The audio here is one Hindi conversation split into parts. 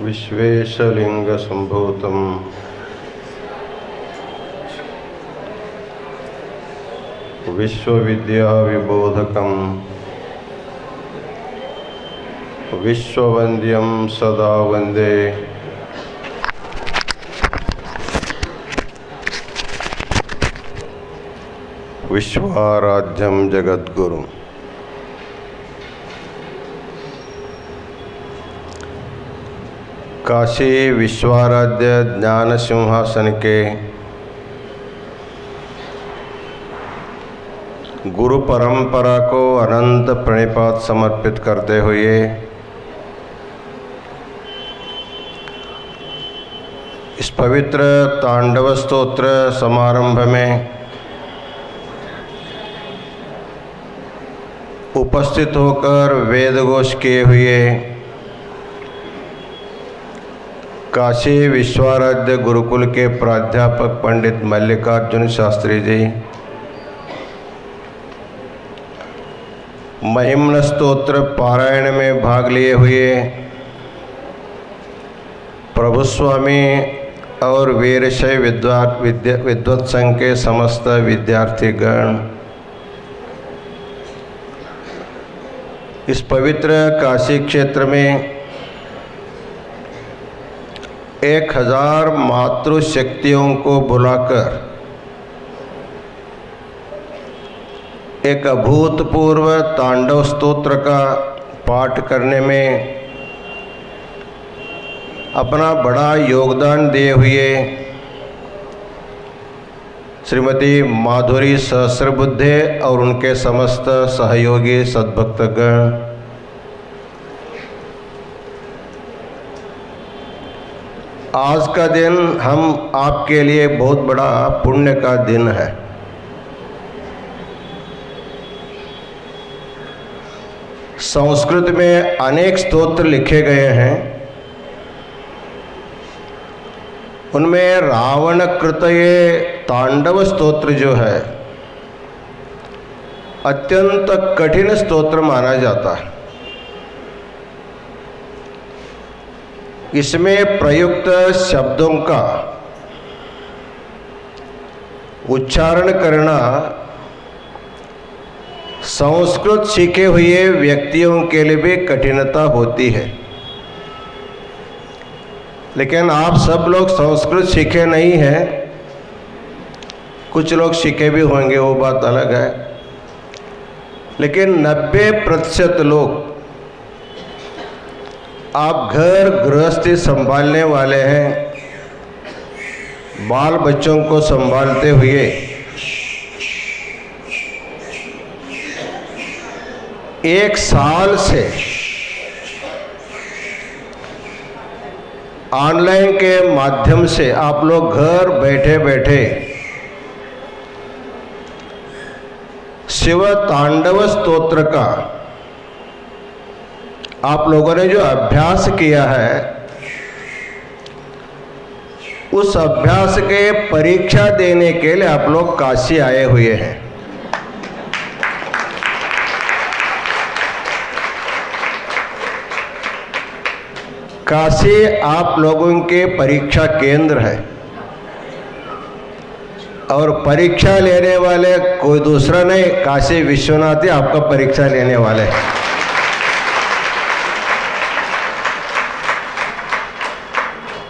विश्वेशलिंगसंभूतं विश्वविद्याविबोधकं विश्ववन्द्यं सदा वन्दे विश्वाराध्यं जगद्गुरुं। काशी विश्वाराध्य ज्ञान सिंहासन के गुरु परंपरा को अनंत प्रणिपात समर्पित करते हुए इस पवित्र तांडव स्तोत्र समारंभ में उपस्थित होकर वेदघोष किए हुए काशी विश्वाराध्य गुरुकुल के प्राध्यापक पंडित मल्लिकार्जुन शास्त्री जी, महिम्न स्तोत्र पारायण में भाग लिए हुए प्रभु स्वामी और वीरशैव विद्वत संघ के समस्त विद्यार्थीगण, इस पवित्र काशी क्षेत्र में 1000 मातृशक्तियों को बुलाकर एक अभूतपूर्व तांडव स्तोत्र का पाठ करने में अपना बड़ा योगदान दिए हुए श्रीमती माधुरी सहस्रबुद्धे और उनके समस्त सहयोगी सद्भक्तगण, आज का दिन हम आपके लिए बहुत बड़ा पुण्य का दिन है। संस्कृत में अनेक स्तोत्र लिखे गए हैं, उनमें रावण कृत ये तांडव स्तोत्र जो है अत्यंत कठिन स्तोत्र माना जाता है। इसमें प्रयुक्त शब्दों का उच्चारण करना संस्कृत सीखे हुए व्यक्तियों के लिए भी कठिनता होती है, लेकिन आप सब लोग संस्कृत सीखे नहीं हैं, कुछ लोग सीखे भी होंगे, वो बात अलग है, लेकिन 90% लोग आप घर गृहस्थी संभालने वाले हैं, बाल बच्चों को संभालते हुए एक साल से ऑनलाइन के माध्यम से आप लोग घर बैठे बैठे शिव तांडव स्तोत्र का आप लोगों ने जो अभ्यास किया है, उस अभ्यास के परीक्षा देने के लिए आप लोग काशी आए हुए हैं। काशी आप लोगों के परीक्षा केंद्र है और परीक्षा लेने वाले कोई दूसरा नहीं, काशी विश्वनाथ ही आपका परीक्षा लेने वाले हैं।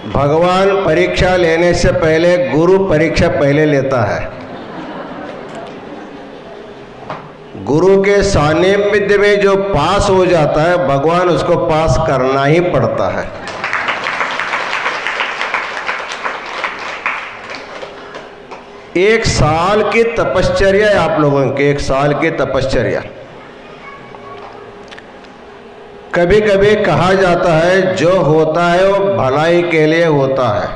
भगवान परीक्षा लेने से पहले गुरु परीक्षा पहले लेता है। गुरु के सानिध्य में जो पास हो जाता है, भगवान उसको पास करना ही पड़ता है। एक साल की तपश्चर्या है आप लोगों की, 1 साल की तपश्चर्या। कभी कभी कहा जाता है जो होता है वो भलाई के लिए होता है।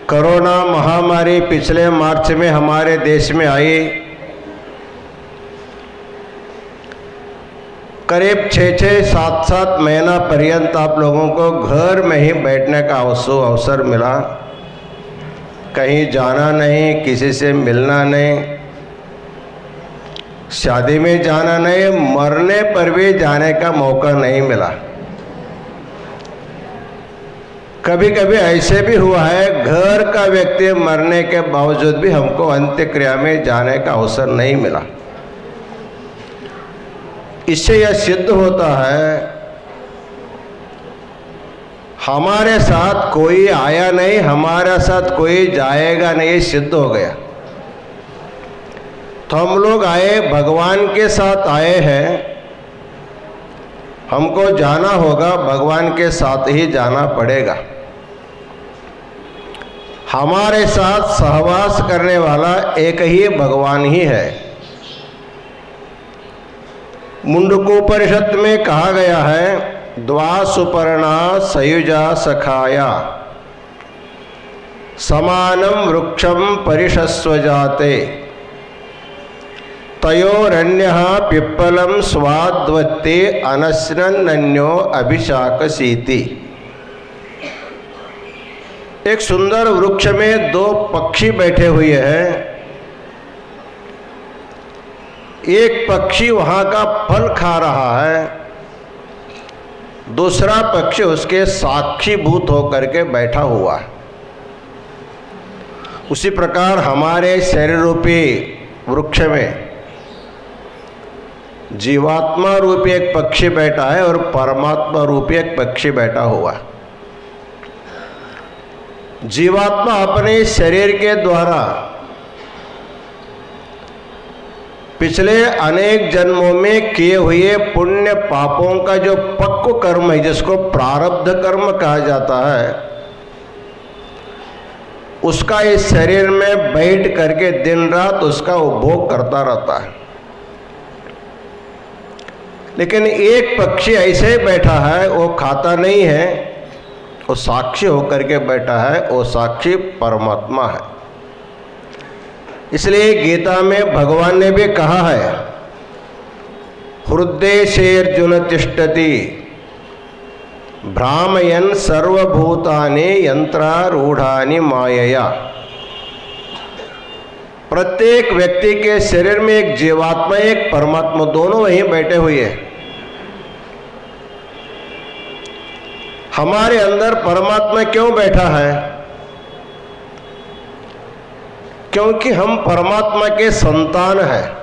कोरोना महामारी पिछले मार्च में हमारे देश में आई, करीब 6-7 महीना पर्यंत आप लोगों को घर में ही बैठने का अवसर मिला, कहीं जाना नहीं, किसी से मिलना नहीं, शादी में जाना नहीं, मरने पर भी जाने का मौका नहीं मिला। कभी कभी ऐसे भी हुआ है, घर का व्यक्ति मरने के बावजूद भी हमको अंत्यक्रिया में जाने का अवसर नहीं मिला। इससे यह सिद्ध होता है हमारे साथ कोई आया नहीं, हमारे साथ कोई जाएगा नहीं, ये सिद्ध हो गया। तो हम लोग आए, भगवान के साथ आए हैं, हमको जाना होगा, भगवान के साथ ही जाना पड़ेगा। हमारे साथ सहवास करने वाला एक ही भगवान ही है। मुंडकोपनिषद में कहा गया है, द्वा सुपर्णा सयुजा सखाया समानम वृक्षम परिषस्व जाते तयोरन्यः पिप्पलम स्वाद्वत्ते अनश्नन्यो अभिशाकसीति। एक सुंदर वृक्ष में दो पक्षी बैठे हुए हैं। एक पक्षी वहां का फल खा रहा है, दूसरा पक्षी उसके साक्षीभूत होकर के बैठा हुआ है। उसी प्रकार हमारे शरीर रूपी वृक्ष में जीवात्मा रूपी एक पक्षी बैठा है और परमात्मा रूपी एक पक्षी बैठा हुआ है। जीवात्मा अपने शरीर के द्वारा पिछले अनेक जन्मों में किए हुए पुण्य पापों का जो पक्व कर्म है, जिसको प्रारब्ध कर्म कहा जाता है, उसका इस शरीर में बैठ करके दिन रात उसका उपभोग करता रहता है। लेकिन एक पक्षी ऐसे बैठा है, वो खाता नहीं है, वो साक्षी होकर के बैठा है, वो साक्षी परमात्मा है। इसलिए गीता में भगवान ने भी कहा है, हृदयेर्जुन तिष्ठति भ्रामयन् सर्वभूतानि यंत्रारूढ़ानि मायया। प्रत्येक व्यक्ति के शरीर में एक जीवात्मा एक परमात्मा दोनों वहीं बैठे हुए हैं। हमारे अंदर परमात्मा क्यों बैठा है? क्योंकि हम परमात्मा के संतान हैं।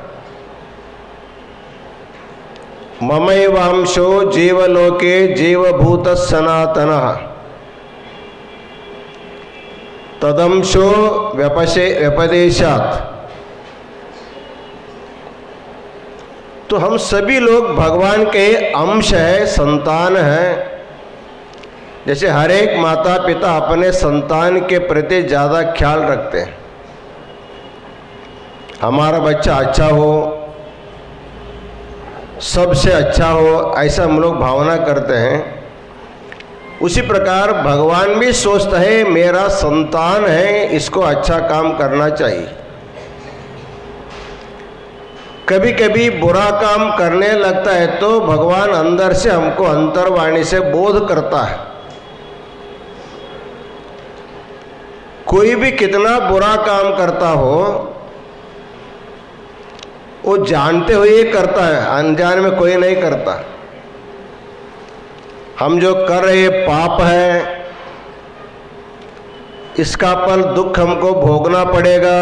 ममैवांशो जीवलोके जीवभूत सनातनः तदंशो व्यपदेशात्। तो हम सभी लोग भगवान के अंश हैं, संतान हैं। जैसे हर एक माता पिता अपने संतान के प्रति ज़्यादा ख्याल रखते हैं, हमारा बच्चा अच्छा हो, सबसे अच्छा हो, ऐसा हम लोग भावना करते हैं। उसी प्रकार भगवान भी सोचता है मेरा संतान है, इसको अच्छा काम करना चाहिए। कभी कभी बुरा काम करने लगता है तो भगवान अंदर से हमको अंतर्वाणी से बोध करता है। कोई भी कितना बुरा काम करता हो, वो जानते हुए करता है, अनजान में कोई नहीं करता। हम जो कर रहे पाप है, इसका फल दुख हमको भोगना पड़ेगा।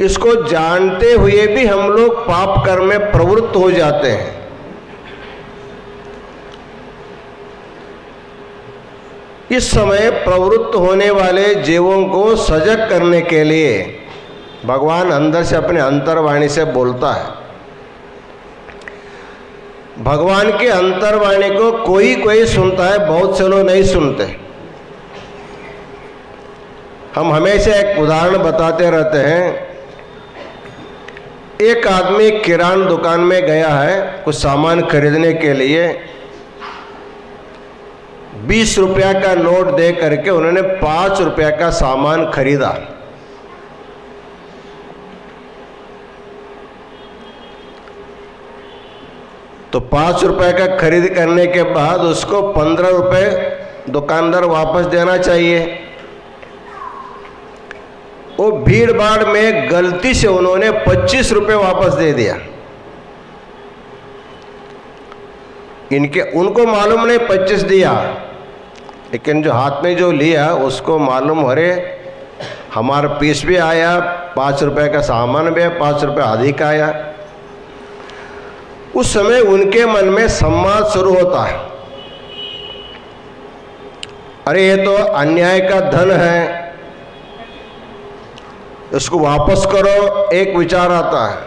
इसको जानते हुए भी हम लोग पाप कर्म में प्रवृत्त हो जाते हैं। इस समय प्रवृत्त होने वाले जीवों को सजग करने के लिए भगवान अंदर से अपने अंतर्वाणी से बोलता है। भगवान के अंतर्वाणी को कोई कोई सुनता है, बहुत से लोग नहीं सुनते। हम हमेशा एक उदाहरण बताते रहते हैं। एक आदमी किराना दुकान में गया है कुछ सामान खरीदने के लिए। 20 रुपया का नोट दे करके उन्होंने 5 रुपया का सामान खरीदा। तो 5 रुपए का खरीद करने के बाद उसको 15 रुपए दुकानदार वापस देना चाहिए। वो भीड़ भाड़ में गलती से उन्होंने 25 रुपये वापस दे दिया। उनको मालूम नहीं 25 दिया, लेकिन जो हाथ में जो लिया उसको मालूम, अरे हमारा पीस भी आया, 5 रुपये का सामान भी, 5 रुपये अधिक आया। उस समय उनके मन में संवाद शुरू होता है, अरे ये तो अन्याय का धन है, इसको वापस करो, एक विचार आता है।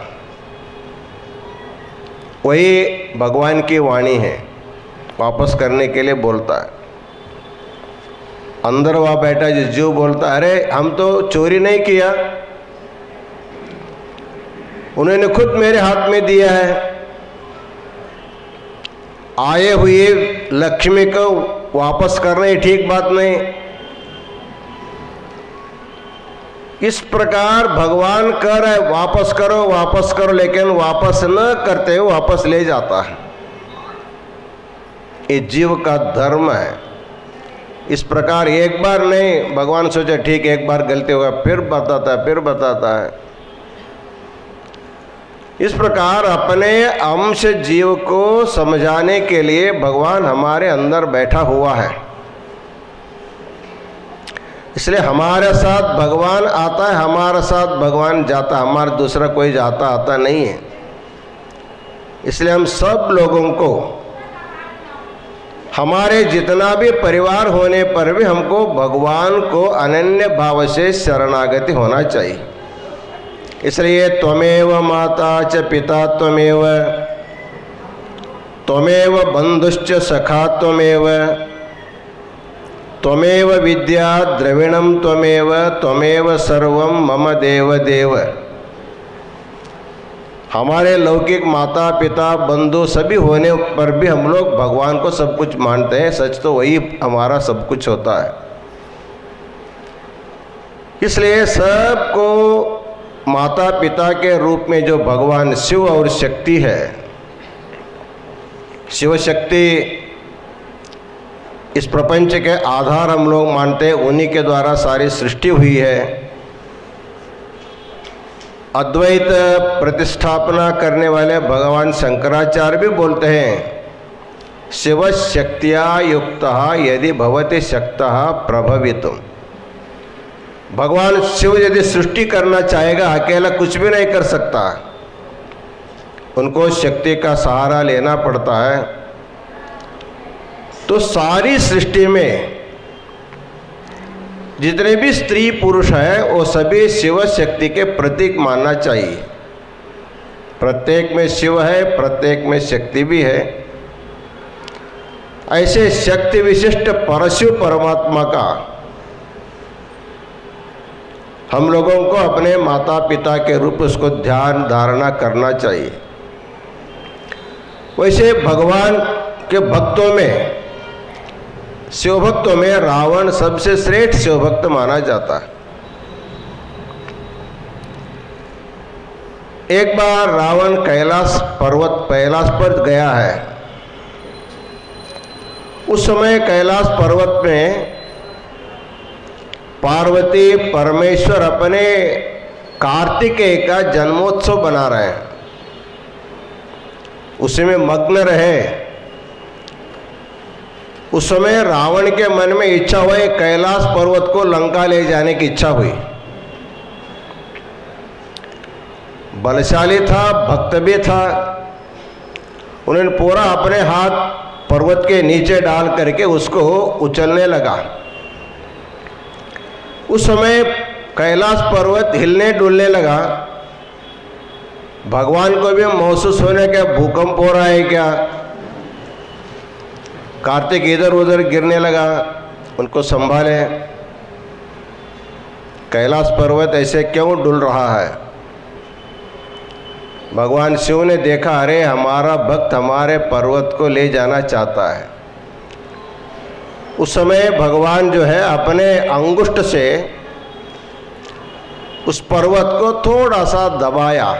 वही भगवान की वाणी है, वापस करने के लिए बोलता है। अंदर वहाँ बैठा जो जीव बोलता है, अरे हम तो चोरी नहीं किया, उन्होंने खुद मेरे हाथ में दिया है, आए हुए लक्ष्मी को वापस करना ही ठीक बात नहीं। इस प्रकार भगवान कह रहे वापस करो वापस करो, लेकिन वापस न करते हुए वापस ले जाता है। ये जीव का धर्म है। इस प्रकार एक बार नहीं, भगवान सोचे ठीक एक बार गलती होगा, फिर बताता है। इस प्रकार अपने अंश जीव को समझाने के लिए भगवान हमारे अंदर बैठा हुआ है। इसलिए हमारे साथ भगवान आता है, हमारे साथ भगवान जाता है, हमारा दूसरा कोई जाता आता नहीं है। इसलिए हम सब लोगों को, हमारे जितना भी परिवार होने पर भी हमको भगवान को अनन्य भाव से शरणागति होना चाहिए। इसलिए त्वमेव माता च पिता त्वमेव, त्वमेव बंधुश्च सखा त्वमेव, त्वमेव विद्या द्रविणम त्वमेव, त्वमेव सर्वम मम देव देव। हमारे लौकिक माता पिता बंधु सभी होने पर भी हम लोग भगवान को सब कुछ मानते हैं। सच तो वही हमारा सब कुछ होता है। इसलिए सबको माता पिता के रूप में जो भगवान शिव और शक्ति है, शिव शक्ति इस प्रपंच के आधार हम लोग मानते हैं, उन्हीं के द्वारा सारी सृष्टि हुई है। अद्वैत प्रतिष्ठापना करने वाले भगवान शंकराचार्य भी बोलते हैं, शिव शक्तिया युक्तः यदि भवति शक्तः प्रभवितुम। भगवान शिव यदि सृष्टि करना चाहेगा, अकेला कुछ भी नहीं कर सकता, उनको शक्ति का सहारा लेना पड़ता है। तो सारी सृष्टि में जितने भी स्त्री पुरुष हैं वो सभी शिव शक्ति के प्रतीक मानना चाहिए। प्रत्येक में शिव है, प्रत्येक में शक्ति भी है। ऐसे शक्ति विशिष्ट परशिव परमात्मा का हम लोगों को अपने माता पिता के रूप उसको ध्यान धारणा करना चाहिए। वैसे भगवान के भक्तों में, शिव भक्तों में रावण सबसे श्रेष्ठ शिव भक्त माना जाता है। एक बार रावण कैलाश पर गया है। उस समय कैलाश पर्वत में पार्वती परमेश्वर अपने कार्तिकेय का जन्मोत्सव बना रहे हैं, उसी में मग्न रहे। उस समय रावण के मन में इच्छा हुई, कैलाश पर्वत को लंका ले जाने की इच्छा हुई। बलशाली था, भक्त भी था। उन्होंने पूरा अपने हाथ पर्वत के नीचे डाल करके उसको उछलने लगा। उस समय कैलाश पर्वत हिलने डुलने लगा। भगवान को भी महसूस होने का भूकंप हो रहा है क्या। कार्तिक इधर उधर गिरने लगा, उनको संभाले। कैलाश पर्वत ऐसे क्यों डुल रहा है। भगवान शिव ने देखा, अरे हमारा भक्त हमारे पर्वत को ले जाना चाहता है। उस समय भगवान जो है अपने अंगुष्ठ से उस पर्वत को थोड़ा सा दबाया।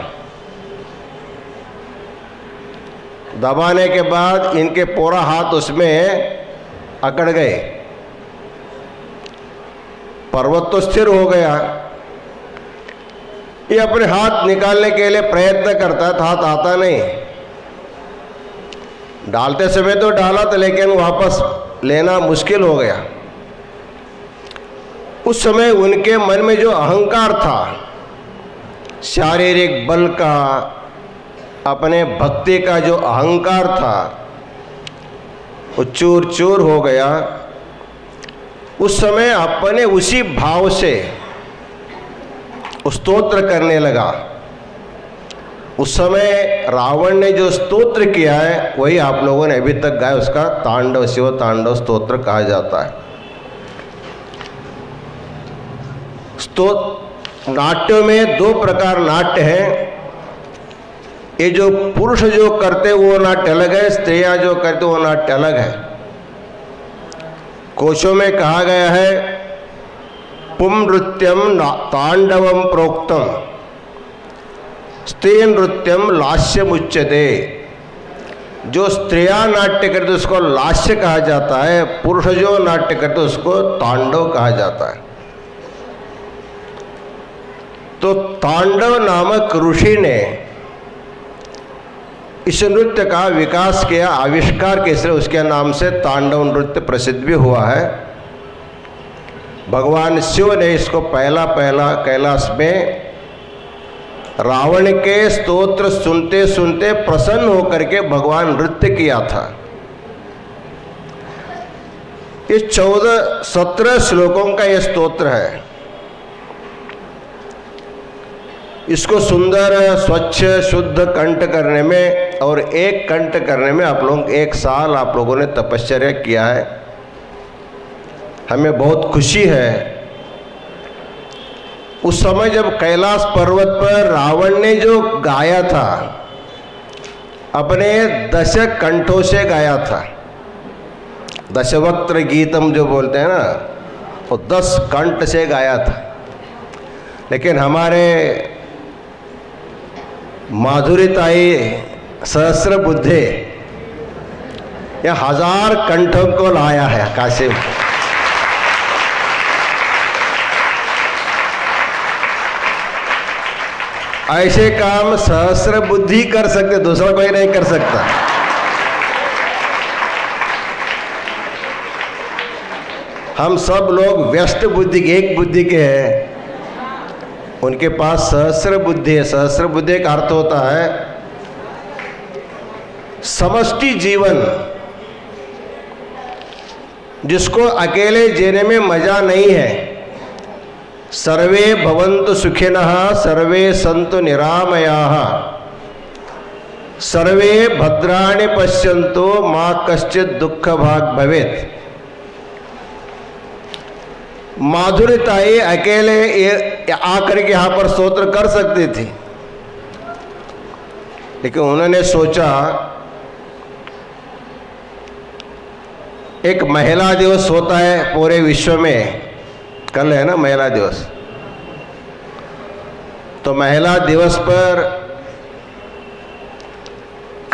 दबाने के बाद इनके पूरा हाथ उसमें अकड़ गए। पर्वत तो स्थिर हो गया, ये अपने हाथ निकालने के लिए प्रयत्न करता है, हाथ आता नहीं। डालते समय तो डाला था, लेकिन वापस लेना मुश्किल हो गया। उस समय उनके मन में जो अहंकार था, शारीरिक बल का, अपने भक्ति का जो अहंकार था, वो चूर चूर हो गया। उस समय अपने उसी भाव से स्तोत्र करने लगा। उस समय रावण ने जो स्तोत्र किया है वही आप लोगों ने अभी तक गाया, उसका तांडव, शिव तांडव स्तोत्र कहा जाता है। नाट्यों में दो प्रकार नाट्य हैं। ये जो पुरुष जो करते वो नाट्य अलग है, स्त्रियां जो करते वो नाट्य अलग है। कोशों में कहा गया है पुम नृत्यम तांडवम प्रोक्तम स्त्री नृत्यम लास्य मुच्यते। जो स्त्रियां नाट्य करते उसको लास्य कहा जाता है, पुरुष जो नाट्य करते उसको तांडव कहा जाता है। तो तांडव नामक ऋषि ने इस नृत्य का विकास किया, आविष्कार किया, इसलिए उसके नाम से तांडव नृत्य प्रसिद्ध भी हुआ है। भगवान शिव ने इसको पहला कैलाश में रावण के स्तोत्र सुनते सुनते प्रसन्न होकर के भगवान नृत्य किया था। इस 17 श्लोकों का यह स्तोत्र है। इसको सुंदर, स्वच्छ, शुद्ध कंठ करने में और एक कंठ करने में आप लोग 1 साल आप लोगों ने तपश्चर्या किया है। हमें बहुत खुशी है। उस समय जब कैलाश पर्वत पर रावण ने जो गाया था, अपने 10 कंठों से गाया था, दशवक्त्र गीतम जो बोलते हैं ना, वो 10 कंठ से गाया था। लेकिन हमारे माधुरीताई सहस्र बुद्धे या 1000 कंठों को लाया है काशी में। ऐसे काम सहस्र बुद्धि कर सकते, दूसरा कोई नहीं कर सकता। हम सब लोग व्यस्त बुद्धि के, एक बुद्धि के हैं, उनके पास सहस्र बुद्धि है। सहस्र बुद्धि का अर्थ होता है समष्टि जीवन, जिसको अकेले जीने में मजा नहीं है। सर्वे भवन्तु सुखिनः, सर्वे सन्तु निरामयाः, सर्वे भद्राणि पश्यन्तु, मा कश्चित् दुःख भाग् भवेत्। माधुरीताई अकेले आकर के यहाँ पर स्तोत्र कर सकती थी, लेकिन उन्होंने सोचा एक महिला दिवस होता है पूरे विश्व में, कल है ना महिला दिवस, तो महिला दिवस पर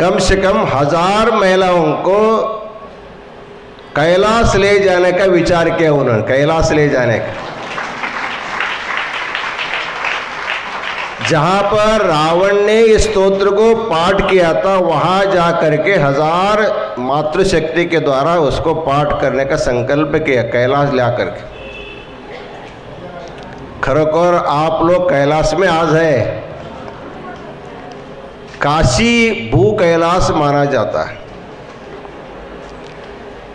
कम से कम 1000 महिलाओं को कैलाश ले जाने का विचार किया उन्होंने। कैलाश ले जाने का, जहां पर रावण ने इस स्तोत्र को पाठ किया था, वहां जाकर के 1000 मातृशक्ति के द्वारा उसको पाठ करने का संकल्प किया, कैलाश ला करके। खरोखर आप लोग कैलाश में आज है। काशी भू कैलाश माना जाता है।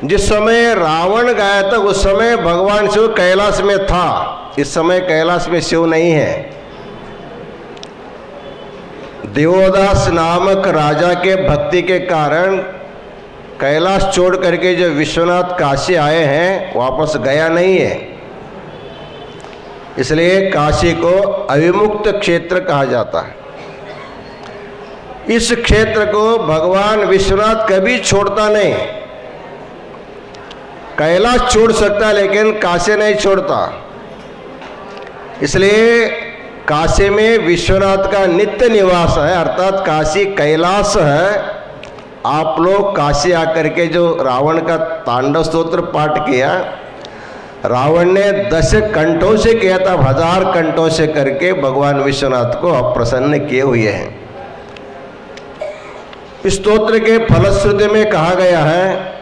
जिस समय रावण गया था उस समय भगवान शिव कैलाश में था, इस समय कैलाश में शिव नहीं है। देवोदास नामक राजा के भक्ति के कारण कैलाश छोड़ करके जो विश्वनाथ काशी आए हैं वापस गया नहीं है, इसलिए काशी को अविमुक्त क्षेत्र कहा जाता है। इस क्षेत्र को भगवान विश्वनाथ कभी छोड़ता नहीं। कैलाश छोड़ सकता लेकिन काशी नहीं छोड़ता, इसलिए काशी में विश्वनाथ का नित्य निवास है, अर्थात काशी कैलाश है। आप लोग काशी आकर के जो रावण का तांडव स्तोत्र पाठ किया, रावण ने 10 कंठों से किया था, 1000 कंठों से करके भगवान विश्वनाथ को अप्रसन्न किए हुए हैं। इस स्तोत्र के फलश्रुति में कहा गया है,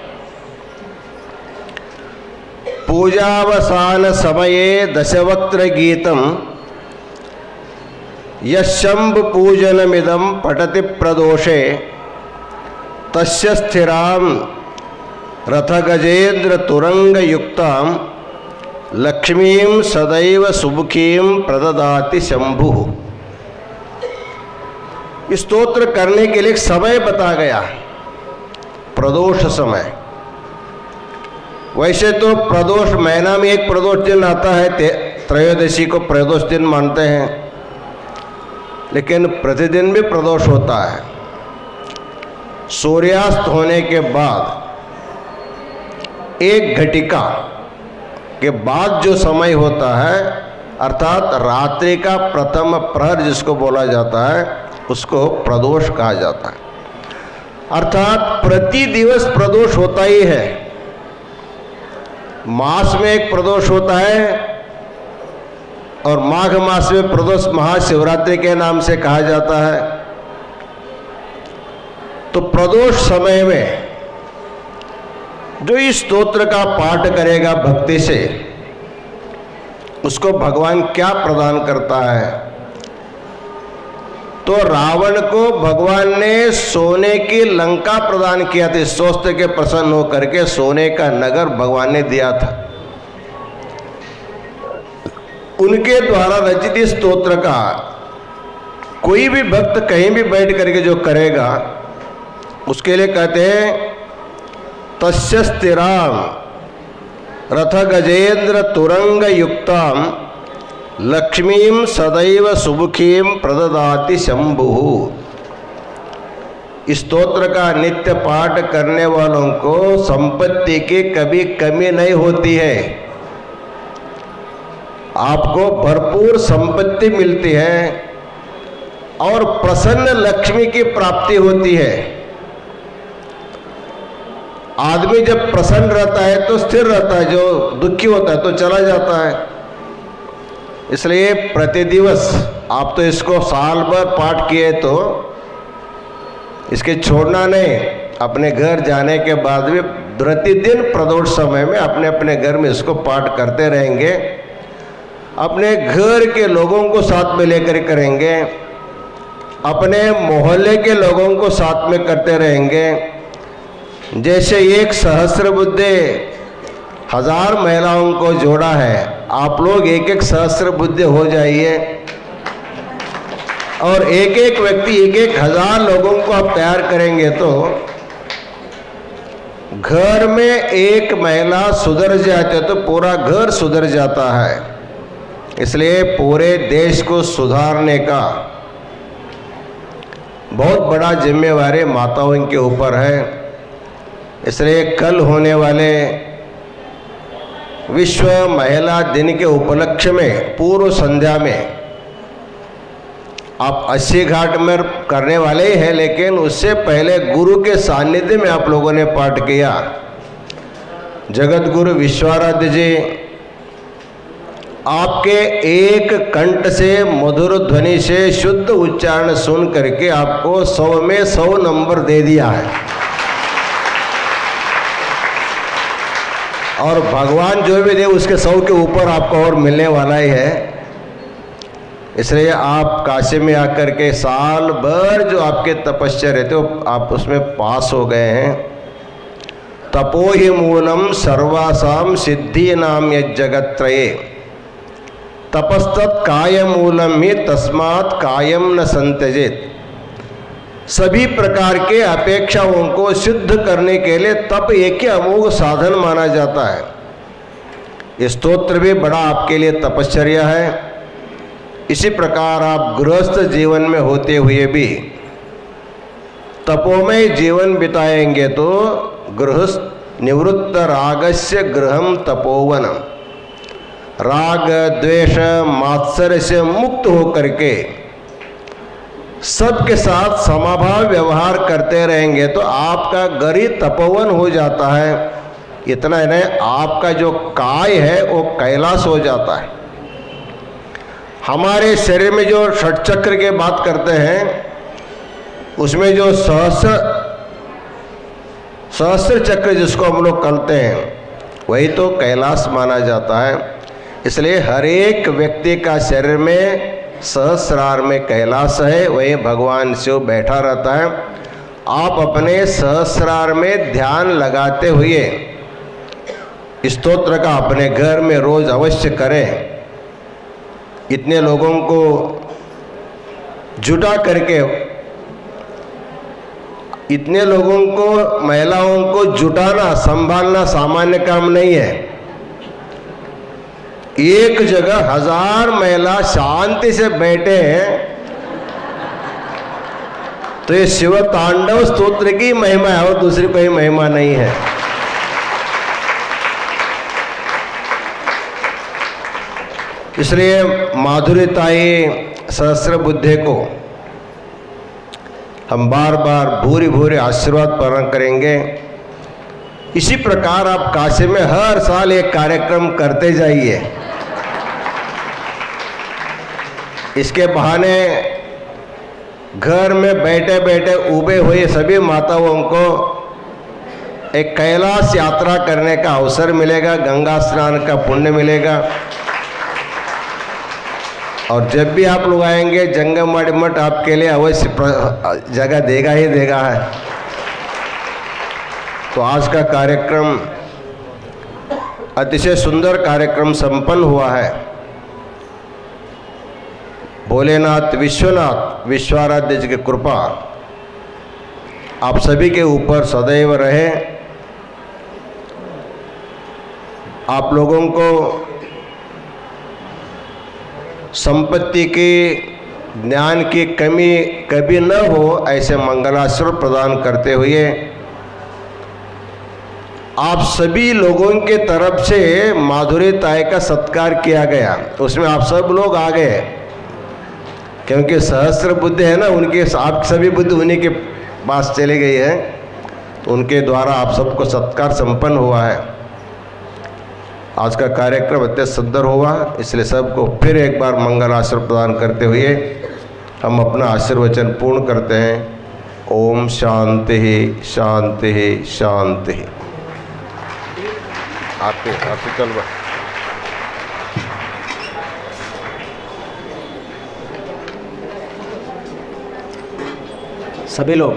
पूजावसान समये दशवक्त्र गीतम यशंभ पूजनमिदं पठति प्रदोषे तस्य स्थिराम रथ गजेंद्र तुरंग युक्ताम लक्ष्मीं सदैव सुमुखीं प्रददाति शंभु। स्तोत्र करने के लिए समय बता गया, प्रदोष समय। वैसे तो प्रदोष महीना में एक प्रदोष दिन आता है, त्रयोदशी को प्रदोष दिन मानते हैं, लेकिन प्रतिदिन भी प्रदोष होता है। सूर्यास्त होने के बाद 1 घटिका के बाद जो समय होता है, अर्थात रात्रि का प्रथम प्रहर जिसको बोला जाता है, उसको प्रदोष कहा जाता है। अर्थात प्रति दिवस प्रदोष होता ही है। मास में एक प्रदोष होता है और माघ मास में प्रदोष महाशिवरात्रि के नाम से कहा जाता है। तो प्रदोष समय में जो इस स्तोत्र का पाठ करेगा भक्ति से, उसको भगवान क्या प्रदान करता है? तो रावण को भगवान ने सोने की लंका प्रदान किया था। स्तोत्र के प्रसन्न होकर के सोने का नगर भगवान ने दिया था। उनके द्वारा रचित इस स्तोत्र का कोई भी भक्त कहीं भी बैठ करके जो करेगा, उसके लिए कहते हैं तस्य स्थिराम रथ गजेंद्र तुरंग युक्ताम लक्ष्मीं सदैव सुमुखीं प्रददाति शंभु। इस स्तोत्र का नित्य पाठ करने वालों को संपत्ति की कभी कमी नहीं होती है। आपको भरपूर संपत्ति मिलती है और प्रसन्न लक्ष्मी की प्राप्ति होती है। आदमी जब प्रसन्न रहता है तो स्थिर रहता है, जो दुखी होता है तो चला जाता है। इसलिए प्रतिदिवस आप तो इसको साल भर पाठ किए तो इसके छोड़ना नहीं। अपने घर जाने के बाद भी प्रतिदिन प्रदोष समय में अपने अपने घर में इसको पाठ करते रहेंगे। अपने घर के लोगों को साथ में लेकर करेंगे, अपने मोहल्ले के लोगों को साथ में करते रहेंगे। जैसे एक सहस्त्रबुद्धे 1000 महिलाओं को जोड़ा है, आप लोग एक एक सहस्त्रबुद्धे हो जाइए और एक एक व्यक्ति 1000 लोगों को आप तैयार करेंगे तो घर में एक महिला सुधर जाती है तो पूरा घर सुधर जाता है। इसलिए पूरे देश को सुधारने का बहुत बड़ा जिम्मेवारी माताओं के ऊपर है। इसलिए कल होने वाले विश्व महिला दिन के उपलक्ष्य में पूर्व संध्या में आप 80 घाट में करने वाले ही हैं, लेकिन उससे पहले गुरु के सानिध्य में आप लोगों ने पाठ किया। जगत गुरु विश्वाराध्य जी आपके एक कंठ से मधुर ध्वनि से शुद्ध उच्चारण सुन करके आपको 100 में 100 नंबर दे दिया है। और भगवान जो भी दे उसके 100 के ऊपर आपको और मिलने वाला ही है। इसलिए आप काशी में आकर के साल भर जो आपके तपस्या रहते हो आप उसमें पास हो गए हैं। तपो ही मूलम सर्वासाम सिद्धि नाम यज्जगत्रये तपस्तत् काय मूलम ही तस्मात् कायम न संत्यजेत। सभी प्रकार के अपेक्षाओं को सिद्ध करने के लिए तप एक ही अमोघ साधन माना जाता है। ये स्तोत्र भी बड़ा आपके लिए तपश्चर्या है। इसी प्रकार आप गृहस्थ जीवन में होते हुए भी तपोमय जीवन बिताएंगे तो गृहस्थ निवृत्त रागस्य गृहम तपोवनम, राग द्वेष मात्सर्य से मुक्त होकर के सबके साथ समाभाव व्यवहार करते रहेंगे तो आपका घर ही तपोवन हो जाता है। इतना ही नहीं, आपका जो काय है वो कैलाश हो जाता है। हमारे शरीर में जो षट चक्र की बात करते हैं, उसमें जो सहस्त्र चक्र जिसको हम लोग कहते हैं, वही तो कैलाश माना जाता है। इसलिए हर एक व्यक्ति का शरीर में सहस्रार में कैलाश है, वही भगवान शिव बैठा रहता है। आप अपने सहस्रार में ध्यान लगाते हुए स्तोत्र का अपने घर में रोज अवश्य करें। इतने लोगों को जुटा करके, इतने लोगों को, महिलाओं को जुटाना संभालना सामान्य काम नहीं है। एक जगह 1000 महिला शांति से बैठे हैं तो ये शिव तांडव स्तोत्र की महिमा है और दूसरी कोई महिमा नहीं है। इसलिए माधुर्यताई सहस्र बुद्धे को हम बार बार भूरी भूरी आशीर्वाद प्रदान करेंगे। इसी प्रकार आप काशी में हर साल एक कार्यक्रम करते जाइए। इसके बहाने घर में बैठे बैठे उबे हुए सभी माताओं को एक कैलाश यात्रा करने का अवसर मिलेगा, गंगा स्नान का पुण्य मिलेगा। और जब भी आप लोग आएंगे, जंगमवाड़ी मठ आपके लिए अवश्य जगह देगा ही देगा है। तो आज का कार्यक्रम अतिशय सुंदर कार्यक्रम संपन्न हुआ है। भोलेनाथ विश्वनाथ विश्वाराध्य जी की कृपा आप सभी के ऊपर सदैव रहे। आप लोगों को संपत्ति की, ज्ञान की कमी कभी न हो, ऐसे मंगलाश्रम प्रदान करते हुए आप सभी लोगों के तरफ से माधुर्यताई का सत्कार किया गया। उसमें आप सब लोग आ गए, क्योंकि सहस्त्र बुद्ध है ना, उनके आप सभी बुद्ध उन्हीं के पास चले गए हैं। उनके द्वारा आप सबको सत्कार संपन्न हुआ है। आज का कार्यक्रम अत्यंत सुंदर हुआ, इसलिए सबको फिर एक बार मंगल आशीर्वाद प्रदान करते हुए हम अपना आशीर्वचन पूर्ण करते हैं। ओम शांति शांति शांति। आपके चल बा सभी लोग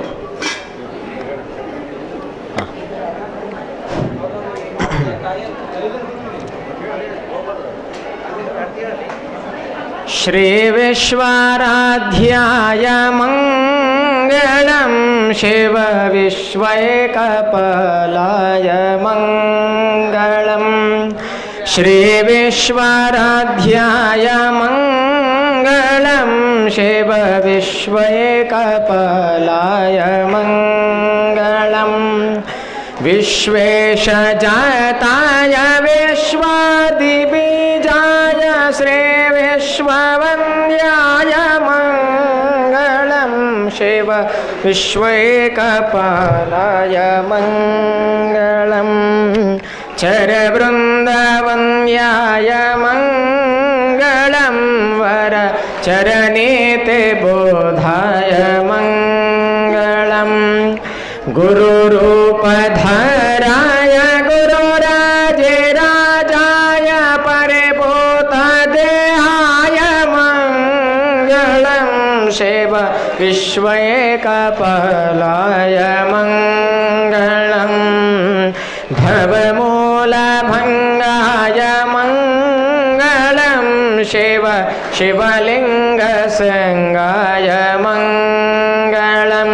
श्री विश्वाराध्याय मंगलम शिव विश्वैकपालाय मंगलम। श्री विश्वाराध्याय मंगलम शिव विश्वैकपालाय मंगलम। विश्वेशजाताय विश्वादिबीजाय श्री विश्ववन्द्याय मंगलम शिव विश्वैकपालाय मंगलम। चरवृन्दवन्द्याय मंगलम वर चरणेते बोधाय मंगलम। गुरुरूपधराय गुरुराजराजाय परिभूतदेहाय मंगलम शिव विश्वैकपालाय मंगलम। भवमूलभङ्गाय मंगलम शिव शिवलिङ्गसंगाय मंगलम।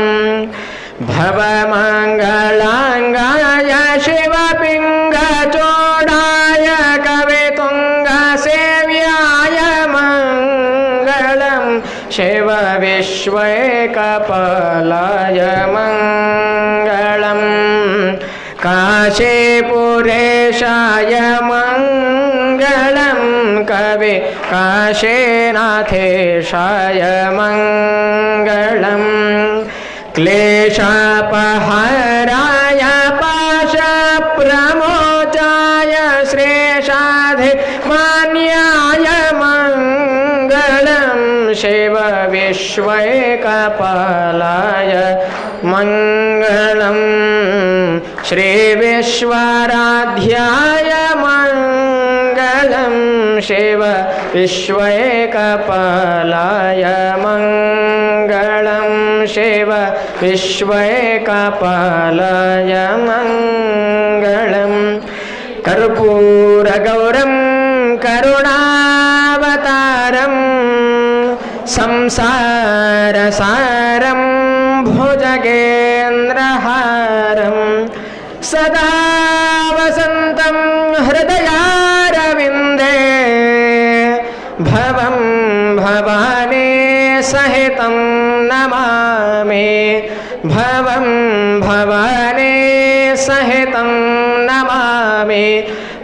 भवमङ्गलाङ्गाय शिवपिङ्गचूडाय कवितुङ्गसेव्याय मंगलम शिव विश्वैकपालाय मंगलम। काशीपुरेशाय मंगलम कवि काशीनाथेशाय मंगलम। क्लेशापहराय पाशप्रमो मान्याय मङ्गलं शिव विश्वैकपालाय मङ्गलं श्रीविश्वाराध्याय मङ्गलं शिव विश्वैकपालाय मङ्गलं शिव विश्वैकपालाय मङ्गलं कर्पूरगौरं करुणावतारं संसारसारं भुजगेन्द्रहारं सदा वसन्तं हृदयारविन्दे भवं भवानी सहितं नमामि भवं भवानी सहितं नमामि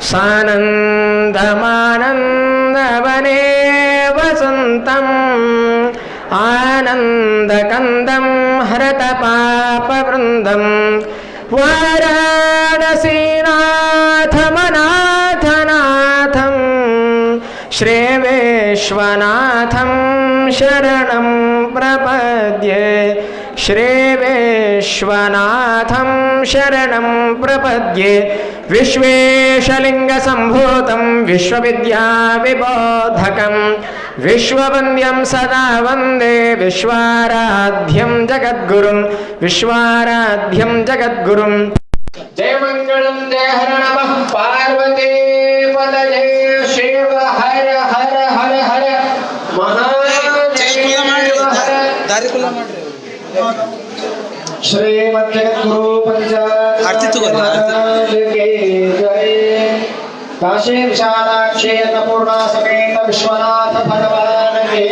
सानन्दमानन्दवने वसन्तम् आनन्दकन्दं हरतपापवृन्दं वाराणसीनाथमनाथनाथं श्रीविश्वनाथं शरणं प्रपद्ये श्रीविश्वनाथं शरणं प्रपद्ये विश्वेशलिङ्गसम्भूतं विश्वविद्याविबोधकं विश्ववन्द्यं सदा वन्दे विश्वाराध्यं जगद्गुरुं विश्वाराध्यं जगद्गुरुं जय मंगलम जय हर नमः पार्वती पतये शिव हर हर हर हर महादेव श्रीमद् जगद्गुरु पंचायत के जय काशी विशालाक्षी अन्नपूर्णा समेत विश्वनाथ भगवान के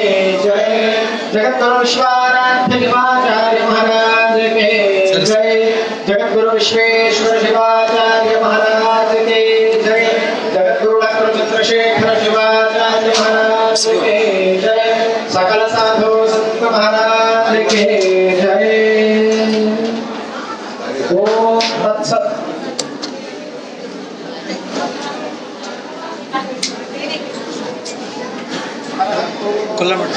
जय जगद्गुरु विश्वाराध्य शिवाचार्य महाराज के जय जगद्गुरु विश्वेश्वर शिवाचार्य महाराज के जय जगद्गुरु डॉक्टर चंद्रशेखर शिवाचार्य महाराज के जय सकल साधु संत महाराज के जय ओम तत्सत खुला मत